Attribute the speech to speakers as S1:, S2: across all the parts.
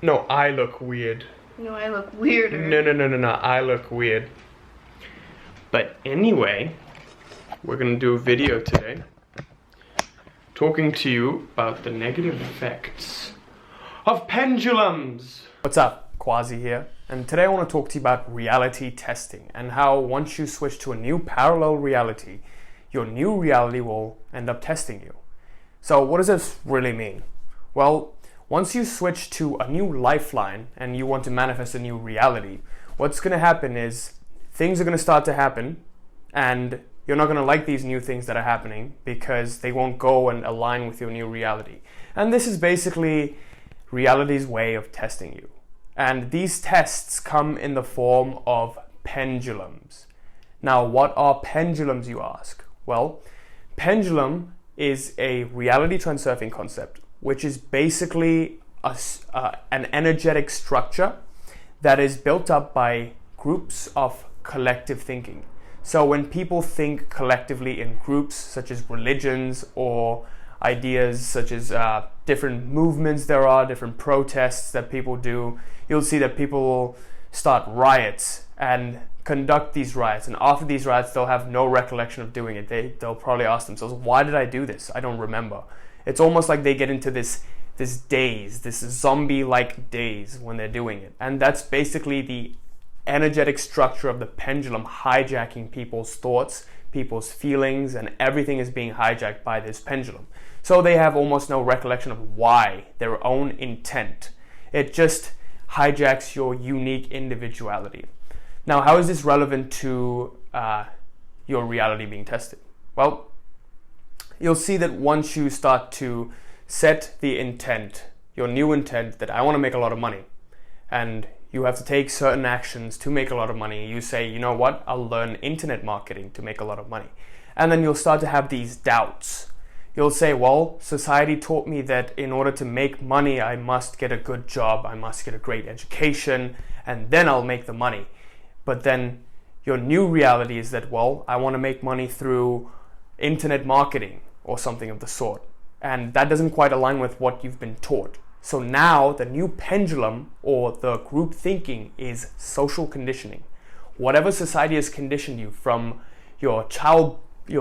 S1: No, I look weird.
S2: No, I look weirder.
S1: No, I look weird. But anyway, we're gonna do a video today talking to you about the negative effects of pendulums. What's up? Quazi here. And today I want to talk to you about reality testing and how once you switch to a new parallel reality, your new reality will end up testing you. So what does this really mean? Well, once you switch to a new lifeline and you want to manifest a new reality, what's going to happen is things are going to start to happen and you're not going to like these new things that are happening because they won't go and align with your new reality. And this is basically reality's way of testing you. And these tests come in the form of pendulums. Now, what are pendulums, you ask? Well, pendulum is a reality transurfing concept, which is basically an energetic structure that is built up by groups of collective thinking. So when people think collectively in groups, such as religions or ideas such as different movements there are, different protests that people do, you'll see that people will start riots and conduct these riots. And after these riots, they'll have no recollection of doing it. They'll probably ask themselves, why did I do this? I don't remember. It's almost like they get into this daze, this zombie-like daze when they're doing it. And that's basically the energetic structure of the pendulum hijacking people's thoughts, people's feelings, and everything is being hijacked by this pendulum. So they have almost no recollection of why, their own intent. It just hijacks your unique individuality. Now, how is this relevant to your reality being tested? Well, you'll see that once you start to set the intent, your new intent that I want to make a lot of money, and you have to take certain actions to make a lot of money. You say, you know what, I'll learn internet marketing to make a lot of money. And then you'll start to have these doubts. You'll say, well, society taught me that in order to make money, I must get a good job, I must get a great education, and then I'll make the money. But then your new reality is that, well, I want to make money through internet marketing or something of the sort. And that doesn't quite align with what you've been taught. So now the new pendulum or the group thinking is social conditioning. Whatever society has conditioned you from your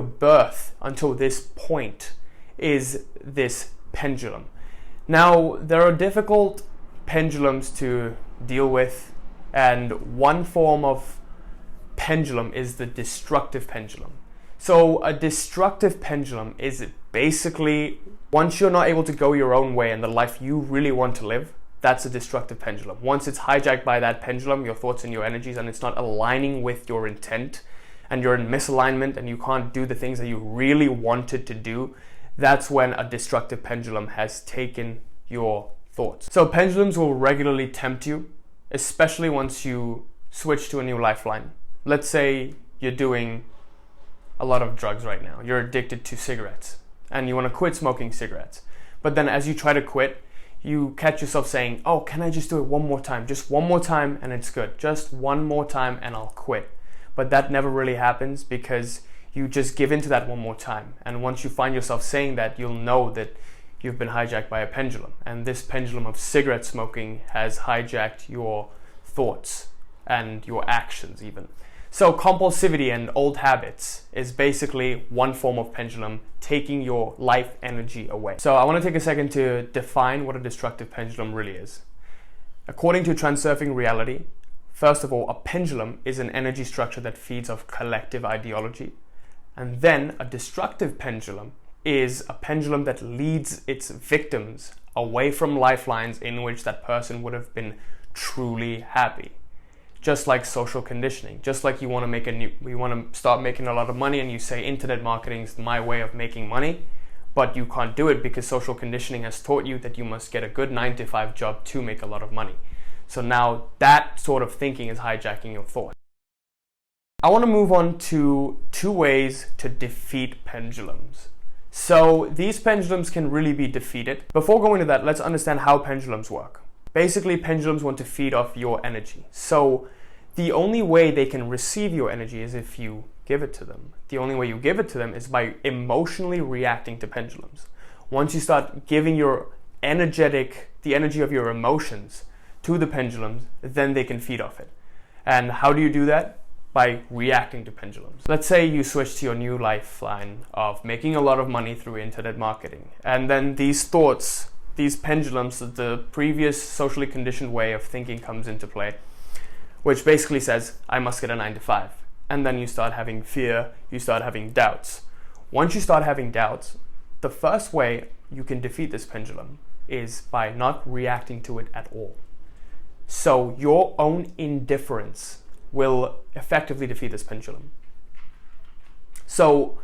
S1: birth until this point is this pendulum. Now, there are difficult pendulums to deal with, and one form of pendulum is the destructive pendulum. So a destructive pendulum is basically once you're not able to go your own way and the life you really want to live, that's a destructive pendulum. Once it's hijacked by that pendulum, your thoughts and your energies, and it's not aligning with your intent, and you're in misalignment and you can't do the things that you really wanted to do, that's when a destructive pendulum has taken your thoughts. So pendulums will regularly tempt you, especially once you switch to a new lifeline. Let's say you're doing a lot of drugs right now. You're addicted to cigarettes and you want to quit smoking cigarettes. But then as you try to quit, you catch yourself saying, oh, can I just do it one more time? Just one more time and it's good. Just one more time and I'll quit. But that never really happens because you just give into that one more time. And once you find yourself saying that, you'll know that you've been hijacked by a pendulum. And this pendulum of cigarette smoking has hijacked your thoughts and your actions even. So compulsivity and old habits is basically one form of pendulum taking your life energy away. So I want to take a second to define what a destructive pendulum really is. According to Transurfing Reality, first of all, a pendulum is an energy structure that feeds off collective ideology. And then a destructive pendulum is a pendulum that leads its victims away from lifelines in which that person would have been truly happy. Just like social conditioning, just like you want to start making a lot of money and you say internet marketing is my way of making money, but you can't do it because social conditioning has taught you that you must get a good 9-to-5 job to make a lot of money. So now that sort of thinking is hijacking your thoughts. I want to move on to 2 ways to defeat pendulums. So these pendulums can really be defeated. Before going to that, let's understand how pendulums work. Basically, pendulums want to feed off your energy. So the only way they can receive your energy is if you give it to them. The only way you give it to them is by emotionally reacting to pendulums. Once you start giving the energy of your emotions to the pendulums, then they can feed off it. And how do you do that? By reacting to pendulums. Let's say you switch to your new lifeline of making a lot of money through internet marketing, and then these thoughts, these pendulums, the previous socially conditioned way of thinking comes into play, which basically says, I must get a 9 to 5. And then you start having fear, you start having doubts. Once you start having doubts, the first way you can defeat this pendulum is by not reacting to it at all. So your own indifference will effectively defeat this pendulum. So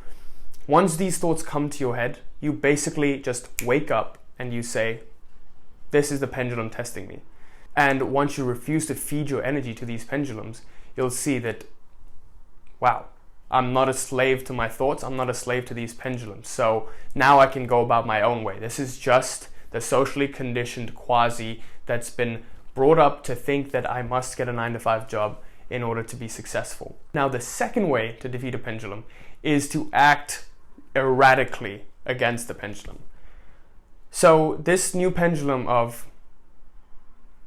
S1: once these thoughts come to your head, you basically just wake up and you say, this is the pendulum testing me. And once you refuse to feed your energy to these pendulums, you'll see that, wow, I'm not a slave to my thoughts, I'm not a slave to these pendulums. So now I can go about my own way. This is just the socially conditioned Quazi that's been brought up to think that I must get a 9 to 5 job in order to be successful. Now, the second way to defeat a pendulum is to act erratically against the pendulum. So this new pendulum of,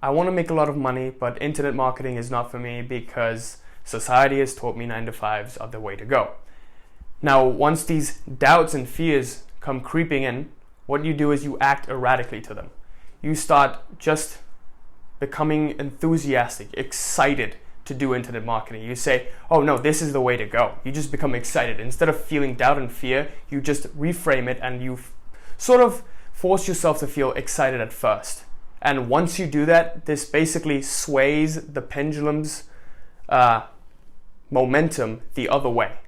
S1: I want to make a lot of money, but internet marketing is not for me because society has taught me 9 to 5s are the way to go. Now, once these doubts and fears come creeping in, what you do is you act erratically to them. You start just becoming enthusiastic, excited to do internet marketing. You say, oh no, this is the way to go. You just become excited. Instead of feeling doubt and fear, you just reframe it and you sort of force yourself to feel excited at first. And once you do that, this basically sways the pendulum's momentum the other way.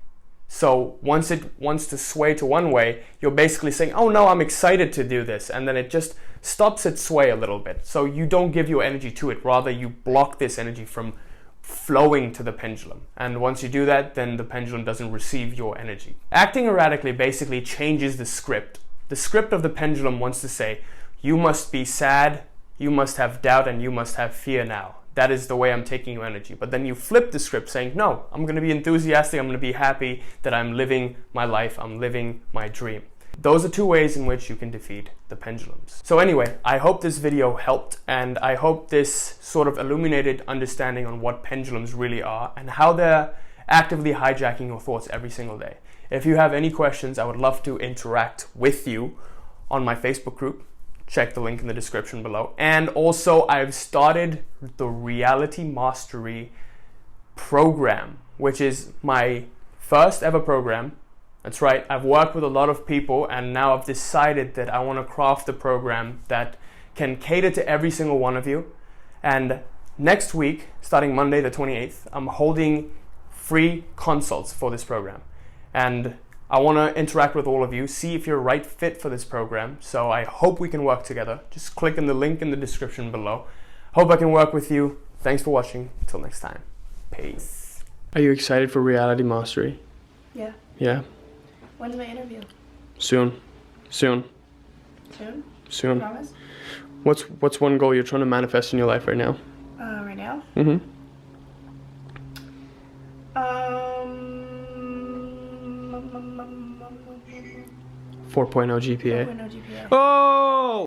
S1: So once it wants to sway to one way, you're basically saying, oh no, I'm excited to do this. And then it just stops its sway a little bit. So you don't give your energy to it. Rather, you block this energy from flowing to the pendulum. And once you do that, then the pendulum doesn't receive your energy. Acting erratically basically changes the script. The script of the pendulum wants to say, you must be sad, you must have doubt, and you must have fear now. That is the way I'm taking your energy. But then you flip the script saying, no, I'm going to be enthusiastic, I'm going to be happy that I'm living my life, I'm living my dream. Those are two ways in which you can defeat the pendulums. So anyway, I hope this video helped, and I hope this sort of illuminated understanding on what pendulums really are and how they're actively hijacking your thoughts every single day. If you have any questions, I would love to interact with you on my Facebook group. Check the link in the description below. And also, I've started the Reality Mastery program, which is my first ever program. That's right, I've worked with a lot of people, and now I've decided that I want to craft a program that can cater to every single one of you. And next week, starting Monday the 28th, I'm holding free consults for this program. And I want to interact with all of you, see if you're a right fit for this program. So I hope we can work together. Just click on the link in the description below. Hope I can work with you. Thanks for watching. Until next time. Peace. Are you excited for Reality Mastery?
S2: Yeah.
S1: Yeah?
S2: When's my interview?
S1: Soon. Soon.
S2: Soon?
S1: Soon.
S2: Promise?
S1: What's one goal you're trying to manifest in your life right now?
S2: Right now?
S1: 4.0 GPA.
S2: 4.0 GPA.
S1: Oh!